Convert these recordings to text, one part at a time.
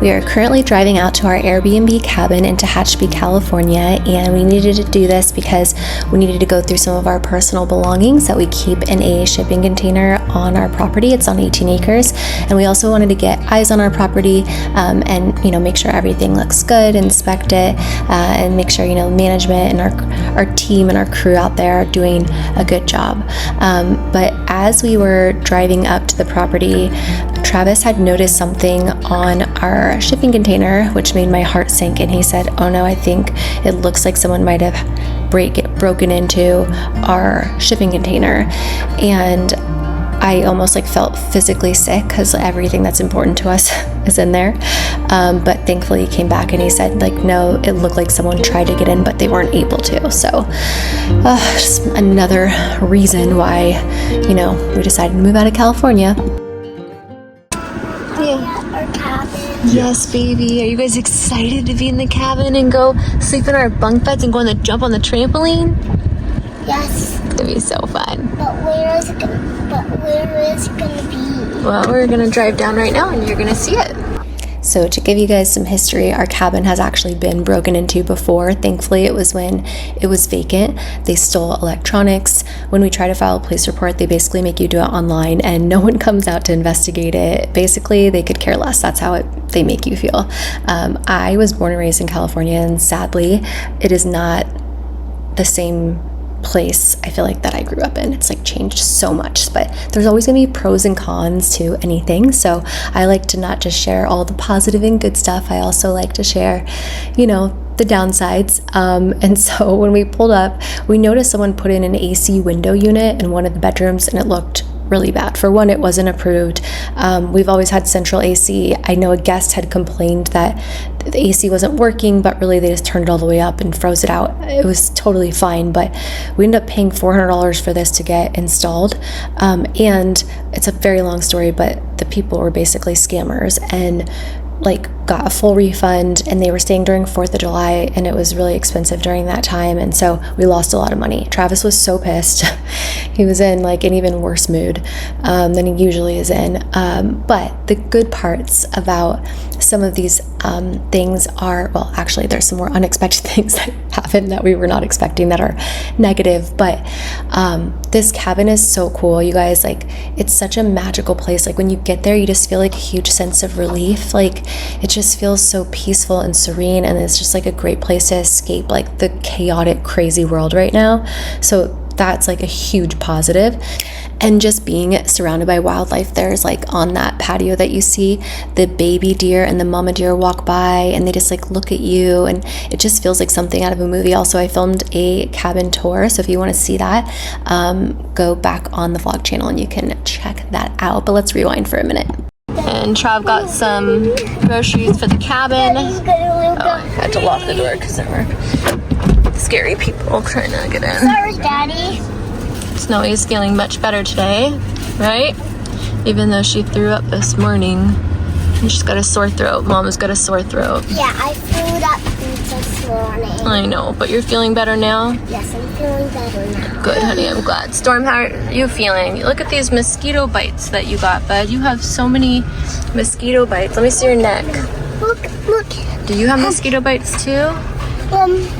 We are currently driving out to our Airbnb cabin in Tehachapi, California, and we needed to do this because we needed to go through some of our personal belongings that we keep in a shipping container on our property. It's on 18 acres, and we also wanted to get eyes on our property and make sure everything looks good, inspect it, and make sure management and our team and our crew out there are doing a good job. But as we were driving up to the property, Travis had noticed something on our shipping container, which made my heart sink, and he said, "Oh no, I think it looks like someone might have broken into our shipping container." And I almost felt physically sick because everything that's important to us is in there. But thankfully he came back and he said no, it looked like someone tried to get in, but they weren't able to. So just another reason why, we decided to move out of California. Our cabin. Yes, baby. Are you guys excited to be in the cabin and go sleep in our bunk beds and go on the jump on the trampoline? Yes. It's gonna be so fun. But where is it gonna be? Well, we're gonna drive down right now and you're gonna see it. So to give you guys some history, our cabin has actually been broken into before. Thankfully, it was when it was vacant. They stole electronics. When we try to file a police report, they basically make you do it online and no one comes out to investigate it. Basically, they could care less. That's how they make you feel. I was born and raised in California, and sadly, it is not the same place I feel that I grew up in. It's changed so much, but there's always gonna be pros and cons to anything. So I like to not just share all the positive and good stuff. I also like to share, the downsides. And so when we pulled up, we noticed someone put in an AC window unit in one of the bedrooms, and it looked really bad. For one, it wasn't approved. We've always had central AC. I know a guest had complained that the AC wasn't working, but really they just turned it all the way up and froze it out. It was totally fine, but we ended up paying $400 for this to get installed. And it's a very long story, but the people were basically scammers and got a full refund, and they were staying during 4th of July, and it was really expensive during that time, and so we lost a lot of money. Travis was so pissed. He was in an even worse mood than he usually is in. But the good parts about some of these things are, well, actually there's some more unexpected things that happened that we were not expecting that are negative, but this cabin is so cool, you guys. It's such a magical place. When you get there, you just feel a huge sense of relief. It just feels so peaceful and serene, and it's just a great place to escape the chaotic, crazy world right now. So that's a huge positive. And just being surrounded by wildlife, there's on that patio that you see, the baby deer and the mama deer walk by, and they just look at you, and it just feels like something out of a movie. Also, I filmed a cabin tour, so if you want to see that, go back on the vlog channel and you can check that out. But let's rewind for a minute. And Trav got some groceries for the cabin. Oh, I had to lock the door because there were scary people trying to get in. Sorry, Daddy. Snowy's feeling much better today, right? Even though she threw up this morning. And she's got a sore throat. Mama's got a sore throat. Yeah, I threw up this morning. I know, but you're feeling better now? Yes, I'm feeling better now. Good, honey, I'm glad. Storm, how are you feeling? Look at these mosquito bites that you got, bud. You have so many mosquito bites. Let me see your neck. Look. Do you have mosquito bites too?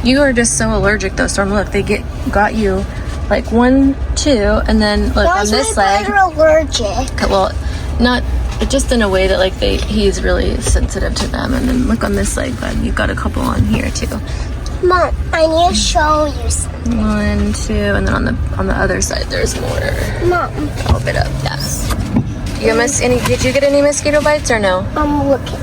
You are just so allergic though, Storm. Look, they got you 1, 2, and then look on this leg. You're allergic. Well, not just in a way that he's really sensitive to them. And then look on this leg, bud. You've got a couple on here too. Mom, I need to show you something. 1, 2, and then on the other side there's more. Mom. A bit of did you get any mosquito bites or no? I'm looking.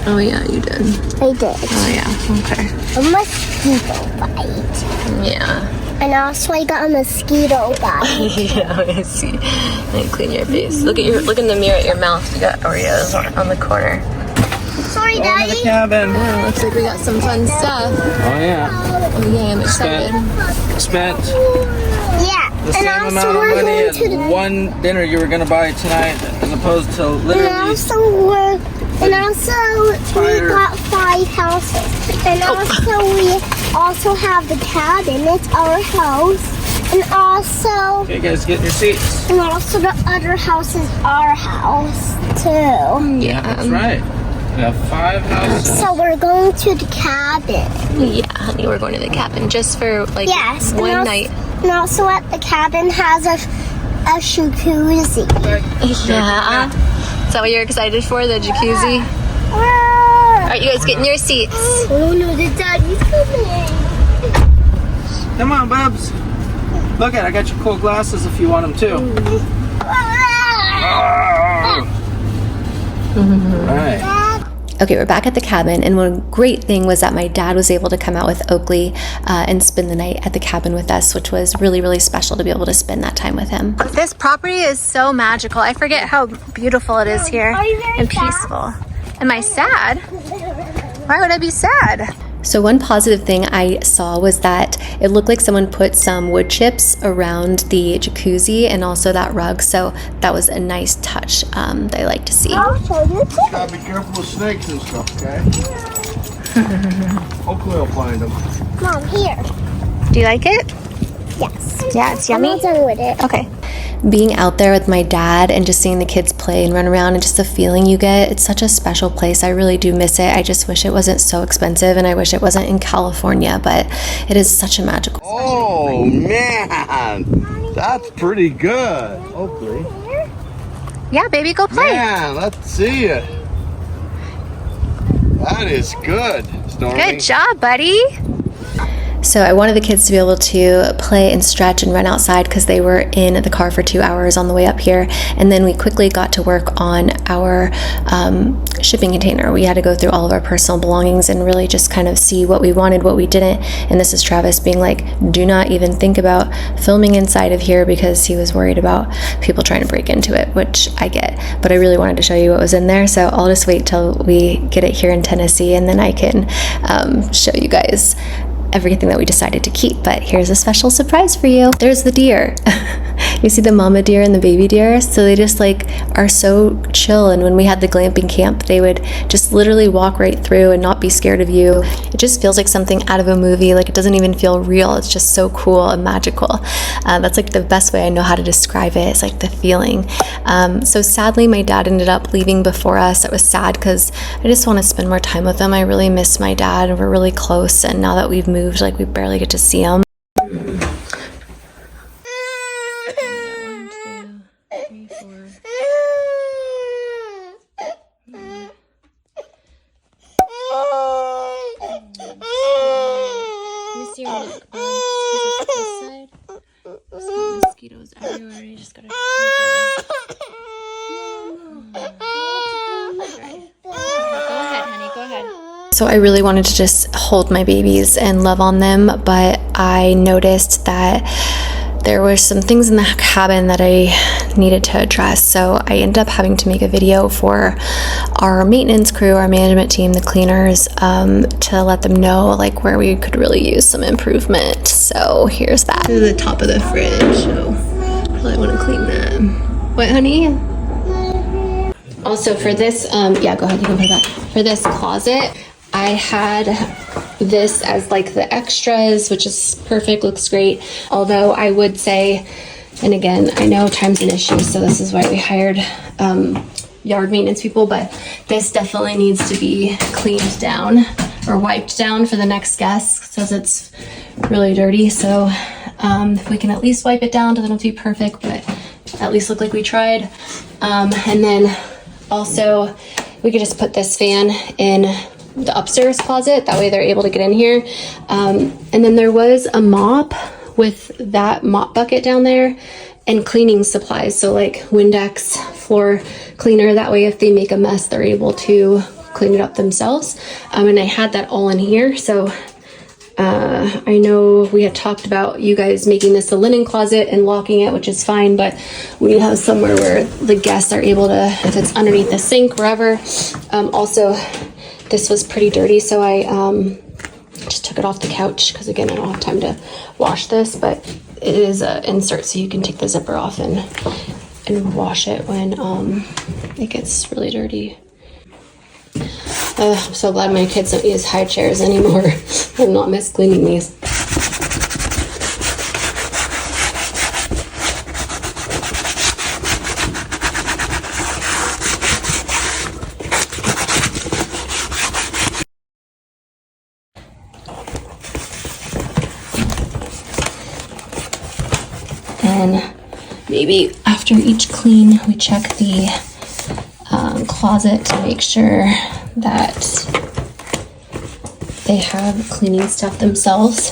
Oh yeah, you did. I did. Oh yeah, okay. A mosquito bite. Yeah. And also I got a mosquito bite. Yeah, I see. Let me clean your face. Look in the mirror at your mouth. You got Oreos on the corner. Sorry, Daddy. The cabin. Oh, looks like we got some fun stuff. Oh yeah. Oh yeah, I'm excited. Spent Yeah. the same amount of money as one dinner you were gonna buy tonight, as opposed to literally. And also we got 5 houses. And also we have the cabin. It's our house. And also. Okay, guys, get in your seats. And also the other house is our house too. Yeah, that's right. We have 5 houses. So we're going to the cabin. Yeah, honey, we're going to the cabin just for like one night. And also at the cabin has a jacuzzi. Yeah. Is that what you're excited for, the jacuzzi? Ah. All right, you guys get in your seats. Oh no, the daddy's coming. Come on, Bubs. Look at it. I got your cool glasses if you want them too. Alright. Okay, we're back at the cabin, and one great thing was that my dad was able to come out with Oakley and spend the night at the cabin with us, which was really, really special to be able to spend that time with him. This property is so magical. I forget how beautiful it is here and peaceful. Am I sad? Why would I be sad? So one positive thing I saw was that it looked like someone put some wood chips around the jacuzzi and also that rug, so that was a nice touch that I like to see. I'll show you too. Gotta be careful with snakes and stuff, okay? Hopefully I'll find them. Mom, here. Do you like it? Yes. Yeah, it's I'm yummy? not done with it. Okay. Being out there with my dad and just seeing the kids play and run around and just the feeling you get, it's such a special place. I really do miss it. I just wish it wasn't so expensive, and I wish it wasn't in California, but it is such a magical spot. Oh man, that's pretty good. Oakley. Yeah, baby, go play. Man, let's see it. That is good, Stormy. Good job, buddy. So I wanted the kids to be able to play and stretch and run outside because they were in the car for 2 hours on the way up here. And then we quickly got to work on our shipping container. We had to go through all of our personal belongings and really just kind of see what we wanted, what we didn't. And this is Travis being like, do not even think about filming inside of here, because he was worried about people trying to break into it, which I get. But I really wanted to show you what was in there. So I'll just wait till we get it here in Tennessee, and then I can show you guys everything that we decided to keep. But here's a special surprise for you. There's the deer. You see the mama deer and the baby deer? So they just like are so chill, and when we had the glamping camp, they would just literally walk right through and not be scared of you. It just feels like something out of a movie. Like, it doesn't even feel real. It's just so cool and magical. That's like the best way I know how to describe it. It's like the feeling. So sadly, my dad ended up leaving before us. It was sad because I just want to spend more time with him. I really miss my dad, and we're really close, and now that we've moved, like, we barely get to see him. 1, 2, 3, 4. Let me see your neck. Is it this side? There's some mosquitoes everywhere. You just gotta. So I really wanted to just hold my babies and love on them, but I noticed that there were some things in the cabin that I needed to address. So I ended up having to make a video for our maintenance crew, our management team, the cleaners, to let them know like where we could really use some improvement. So here's that. To the top of the fridge. So probably want to clean that. What, honey? Also for this, yeah, go ahead, you can put it back. For this closet, I had this as like the extras, which is perfect, looks great. Although I would say, and again, I know time's an issue, so this is why we hired yard maintenance people, but this definitely needs to be cleaned down or wiped down for the next guest, since it's really dirty. So if we can at least wipe it down, doesn't have to be perfect, but at least look like we tried. And then also we could just put this fan in the upstairs closet, that way they're able to get in here. And then there was a mop with that mop bucket down there and cleaning supplies, so like Windex, floor cleaner, that way if they make a mess they're able to clean it up themselves. And I had that all in here. So I know we had talked about you guys making this a linen closet and locking it, which is fine, but we have somewhere where the guests are able to, if it's underneath the sink, wherever. Also, this was pretty dirty, so I just took it off the couch because, again, I don't have time to wash this, but it is an insert, so you can take the zipper off and wash it when it gets really dirty. I'm so glad my kids don't use high chairs anymore. I'm not miss cleaning these. maybe after each clean, we check the closet to make sure that they have cleaning stuff themselves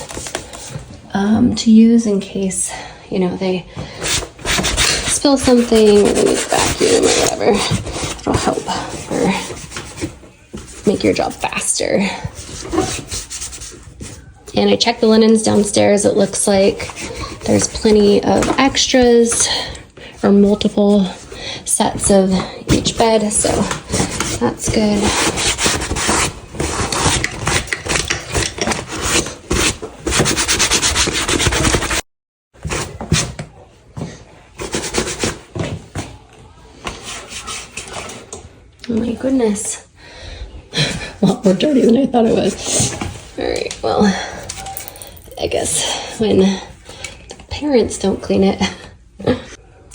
to use in case, you know, they spill something or they need to vacuum or whatever. It'll help or make your job faster. And I checked the linens downstairs. It looks like there's plenty of extras or multiple sets of each bed, so that's good. Oh my goodness. A lot more dirty than I thought it was. All right, well, I guess when the parents don't clean it, a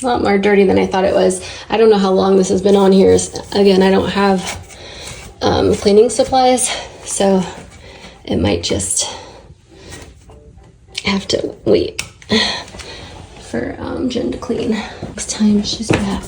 lot more dirty than I thought it was. I don't know how long this has been on here. Again, I don't have cleaning supplies, so it might just have to wait for Jen to clean. Next time she's back.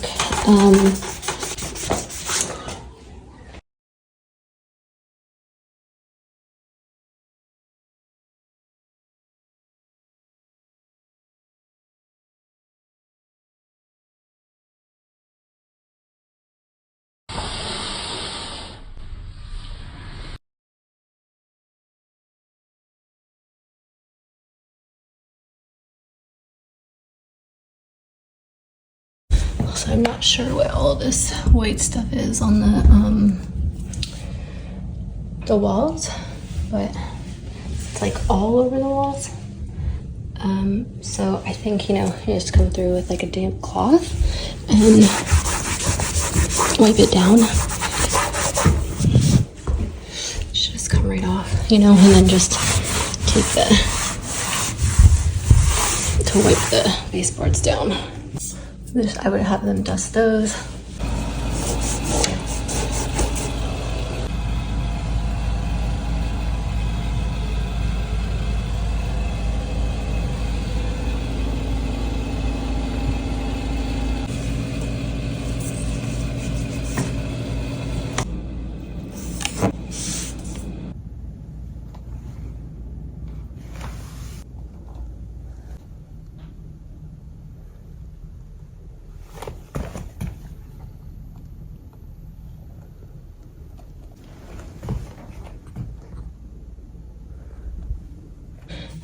So I'm not sure what all this white stuff is on the walls, but it's like all over the walls. So I think, you know, you just come through with like a damp cloth and wipe it down. It should just come right off, you know, and then just take to wipe the baseboards down. I would have them dust those.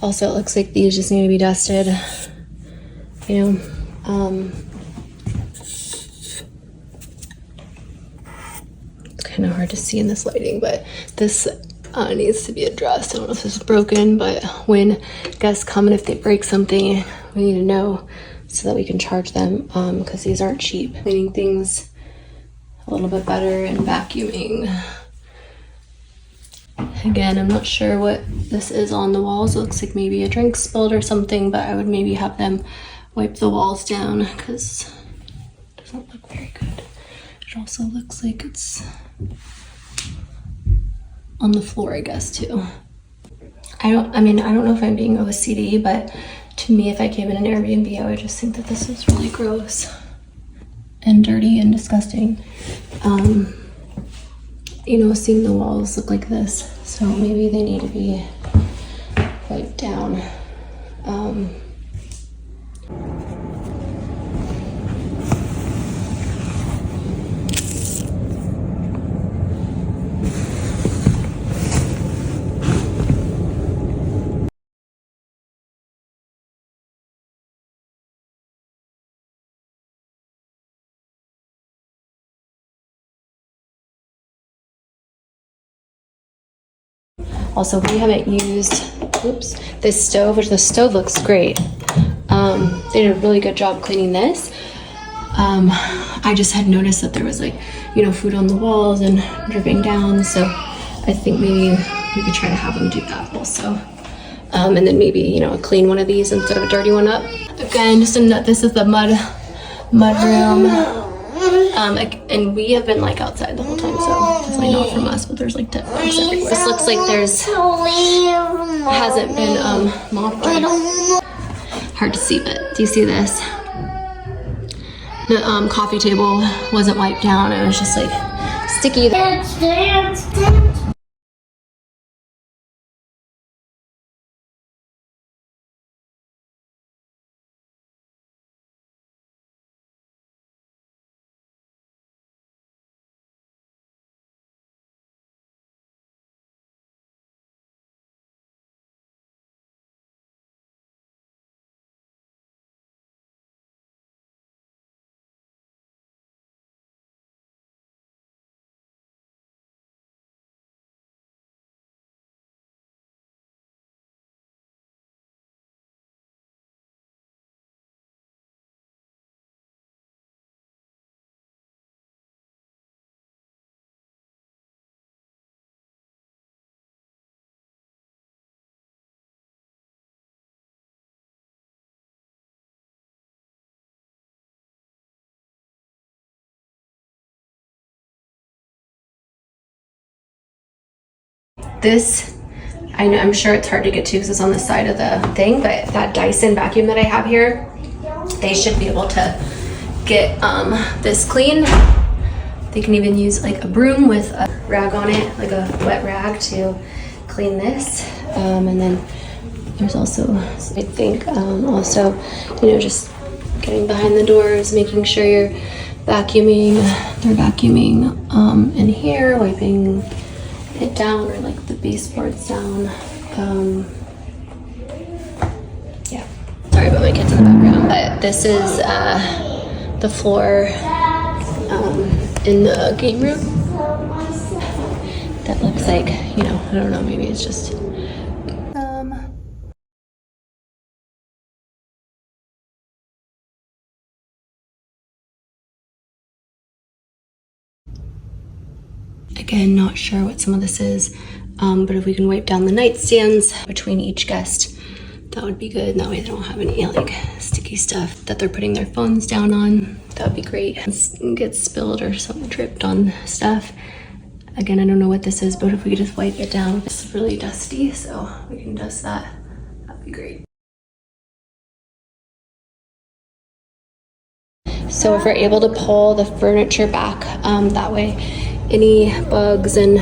Also, it looks like these just need to be dusted, you know. It's kind of hard to see in this lighting, but this needs to be addressed. I don't know if this is broken, but when guests come and if they break something, we need to know so that we can charge them, because these aren't cheap. Cleaning things a little bit better and vacuuming. Again, I'm not sure what this is on the walls. It looks like maybe a drink spilled or something, but I would maybe have them wipe the walls down because it doesn't look very good. It also looks like it's on the floor, I guess, too. I don't know if I'm being OCD, but to me, if I came in an Airbnb, I would just think that this is really gross and dirty and disgusting. You know, seeing the walls look like this, so maybe they need to be wiped down. Also, we haven't used, this stove, which the stove looks great. They did a really good job cleaning this. I just had noticed that there was like, you know, food on the walls and dripping down. So I think maybe we could try to have them do that also. And then maybe, you know, clean one of these instead of a dirty one up. Again, just a note, this is the mud room. And we have been like outside the whole time, so definitely not from us, but there's like dead bugs everywhere. This looks like hasn't been mopped. Hard to see, but do you see this? The coffee table wasn't wiped down. It was just like sticky. Dance, dance, dance. This, I'm sure it's hard to get to because it's on the side of the thing, but that Dyson vacuum that I have here, they should be able to get this clean. They can even use like a broom with a rag on it, like a wet rag to clean this. And then there's also, I think, also, you know, just getting behind the doors, making sure you're vacuuming. They're vacuuming in here, wiping it down, or like the baseboards down. Yeah, sorry about my kids in the background, but this is the floor in the game room. That looks like, you know, I don't know, maybe it's just again, not sure what some of this is, but if we can wipe down the nightstands between each guest, that would be good. That way they don't have any like sticky stuff that they're putting their phones down on. That would be great. Get spilled or something dripped on stuff. Again, I don't know what this is, but if we could just wipe it down. It's really dusty, so we can dust that. That'd be great. So if we're able to pull the furniture back, that way any bugs and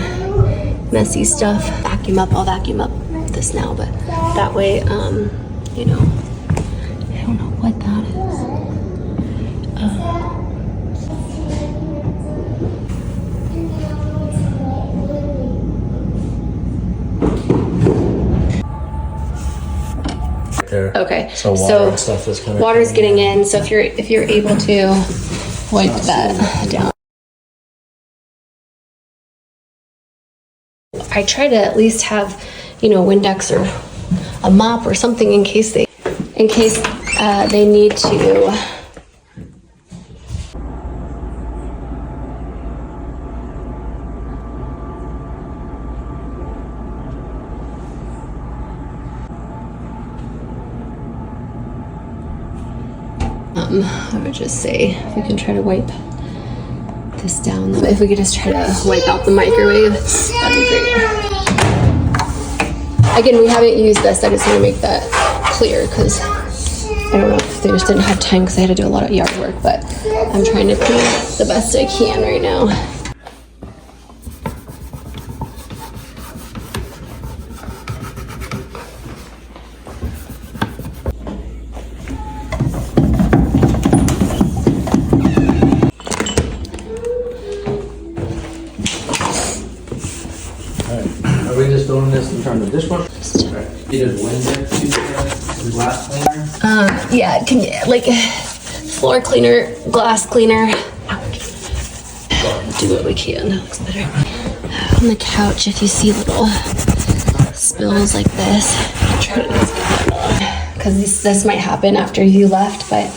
messy stuff, vacuum up. I'll vacuum up this now, but that way, you know, I don't know what that is. There. Okay, So water and stuff is kind of water's getting in. So if you're able to wipe that down. I try to at least have, you know, Windex or a mop or something in case they need to. I would just say if we can try to wipe this down. If we could just try to wipe out the microwave, that'd be great. Again, we haven't used this. I just want to make that clear because I don't know if they just didn't have time because I had to do a lot of yard work, but I'm trying to clean the best I can right now. Are we just doing this in terms of dishwasher? Either Windex, glass cleaner? Yeah, can you, like, floor cleaner, glass cleaner. Do what we can. That looks better. On the couch, if you see little spills like this, try to just get them off. Because this might happen after you left, but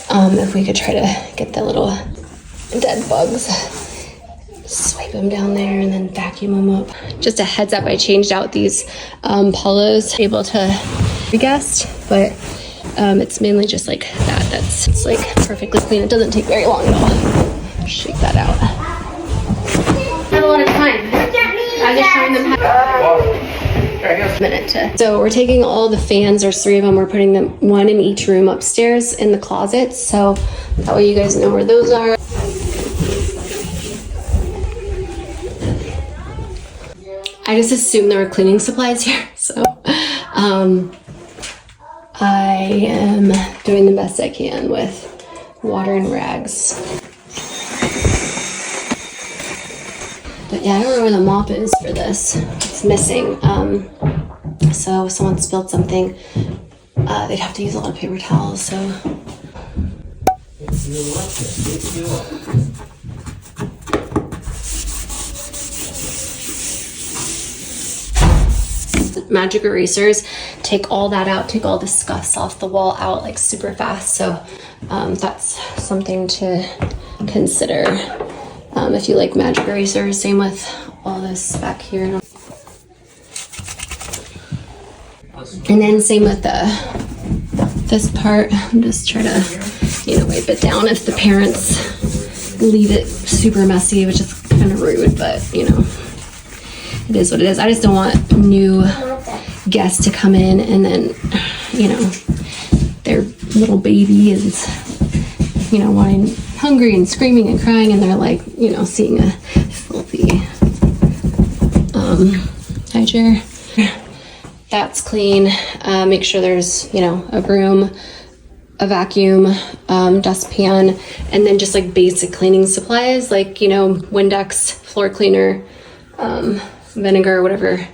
if we could try to get the little dead bugs, swipe them down there and then vacuum them up. Just a heads up, I changed out these polos, able to be guessed, but it's mainly just like that. It's like perfectly clean. It doesn't take very long at all. Shake that out. I have a lot of time. I'm just showing them how. I guess So we're taking all the fans, there's 3 of them, we're putting them 1 in each room upstairs in the closet, so that way you guys know where those are. I just assumed there were cleaning supplies here, so I am doing the best I can with water and rags. But yeah, I don't know where the mop is for this. It's missing. So if someone spilled something, they'd have to use a lot of paper towels, so. Magic erasers take all that out, take all the scuffs off the wall out like super fast, so that's something to consider if you like magic erasers. Same with all this back here. And then same with this part. I'm just trying to, wipe it down if the parents leave it super messy, which is kind of rude, but it is what it is. I just don't want new guests to come in and then, their little baby is, wanting, hungry and screaming and crying, and they're like, seeing a filthy high chair. That's clean. Make sure there's, a broom, a vacuum, dustpan, and then just like basic cleaning supplies like, Windex, floor cleaner, vinegar, whatever,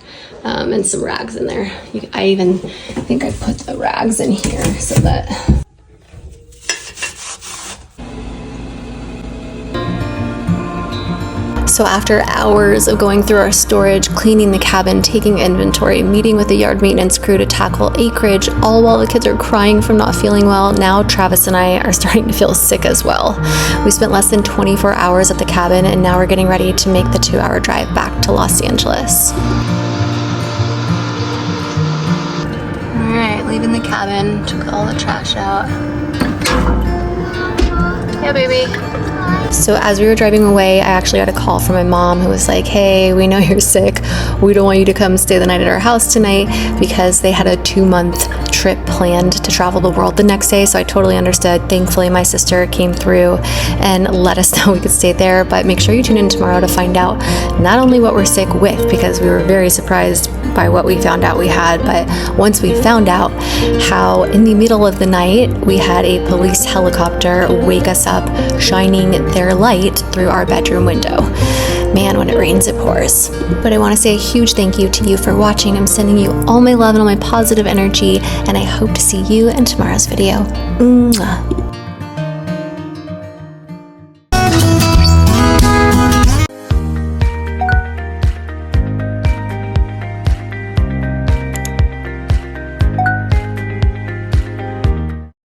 and some rags in there. I even think I put the rags in here so that. So after hours of going through our storage, cleaning the cabin, taking inventory, meeting with the yard maintenance crew to tackle acreage, all while the kids are crying from not feeling well, now Travis and I are starting to feel sick as well. We spent less than 24 hours at the cabin, and now we're getting ready to make the 2-hour drive back to Los Angeles. All right, leaving the cabin, took all the trash out. Yeah, baby. So as we were driving away, I actually got a call from my mom who was like, hey, we know you're sick. We don't want you to come stay the night at our house tonight, because they had a 2-month trip planned to travel the world the next day. So I totally understood. Thankfully, my sister came through and let us know we could stay there. But make sure you tune in tomorrow to find out not only what we're sick with, because we were very surprised by what we found out we had, but once we found out how in the middle of the night we had a police helicopter wake us up, shining their light through our bedroom window. Man, when it rains, it pours. But I want to say a huge thank you to you for watching. I'm sending you all my love and all my positive energy, and I hope to see you in tomorrow's video. Mwah.